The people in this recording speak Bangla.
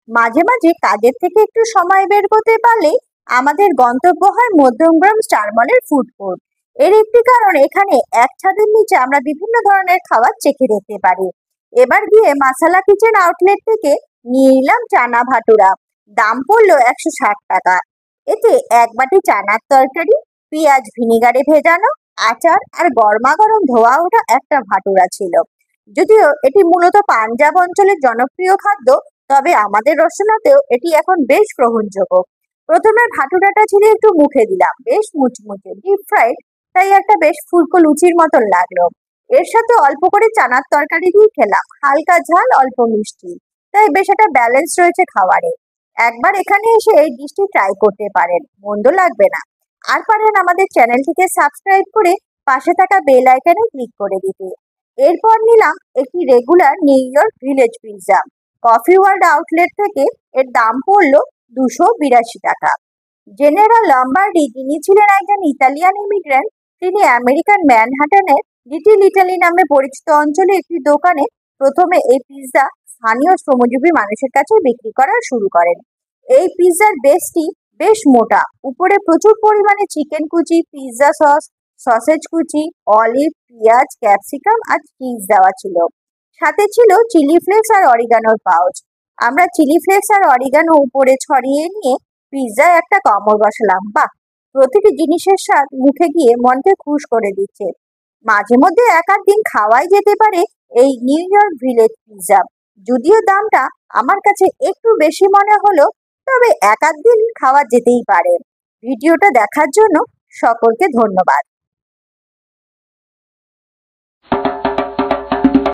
মাঝে মাঝে কাজের থেকে একটু সময় বের করতে পারলে আমাদের গন্তব্য হয় মধ্যমগ্রাম স্টার মলের ফুড কোর্ট। এর একটি কারণ, এখানে এক ছাদের নিচে আমরা বিভিন্ন ধরনের খাবার চেখে দেখতে পারি। এবার গিয়ে মাসালা কিচেন আউটলেট থেকে নিয়ে নিলাম চানা ভাটুরা। দাম পড়লো 160 টাকা। এতে এক বাটি চানার তরকারি, পেঁয়াজ ভিনিগারে ভেজানো, আচার আর গরমা গরম ধোয়া ওঠা একটা ভাটুরা ছিল। যদিও এটি মূলত পাঞ্জাব অঞ্চলের জনপ্রিয় খাদ্য, তবে আমাদের রসনাতেও এটি এখন বেশ গ্রহণযোগ্য। প্রথমে ভাটুরাটা ছিঁড়ে একটু মুখে দিলাম, বেশ মুচমুচে ডিপ ফ্রাইড, তাই একটা বেশ ফুলকো লুচির মতন লাগলো। এর সাথে অল্প করে চানার তরকারি দিয়ে খেলাম, হালকা ঝাল অল্প মিষ্টি, তাই বেশ একটা ব্যালেন্স রয়েছে খাবারে। একবার এখানে এসে এই ডিশটি ট্রাই করতে পারেন, মন্দ লাগবে না। আর পারেন আমাদের চ্যানেলটিকে সাবস্ক্রাইব করে পাশে থাকা বেল আইকনে ক্লিক করে দিতে। এরপর নিলাম একটি regular new York village pizza coffee world outlet থেকে। এর দাম পড়লো 282 টাকা। জেনারেল লম্বার্ডি, যিনি ছিলেন একজন ইতালিয়ান ইমিগ্রেন্ট, তিনি আমেরিকান ম্যানহাটনের লিটল ইটালি নামে পরিচিত অঞ্চলে একটি দোকানে প্রথমে এই পিৎজা স্থানীয় শ্রমজীবী মানুষের কাছে বিক্রি করা শুরু করেন। এই পিৎজার বেসটি বেশ মোটা, উপরে প্রচুর পরিমাণে চিকেন কুচি, পিৎজা সস, সসেজ কুচি, অলিভ, পেঁয়াজ, ক্যাপসিকাম আর চিজ দেওয়া ছিল। সাথে ছিল চিলি ফ্লেক্স আর অরিগানোর পাউচ। আমরা চিলি ফ্লেক্স আর অরিগানো উপরে ছড়িয়ে নিয়ে পিৎজায় একটা কামড় বসালাম। বাহ, প্রতিটি জিনিসের স্বাদ মুখে গিয়ে মনকে খুশ করে দিচ্ছে। মাঝে মধ্যে এক আধ দিন খাওয়াই যেতে পারে এই নিউ ইয়র্ক ভিলেজ পিৎজা। যদিও দামটা আমার কাছে একটু বেশি মনে হলো, তবে এক আধ দিন খাওয়া যেতেই পারে। ভিডিওটা দেখার জন্য সকলকে ধন্যবাদ।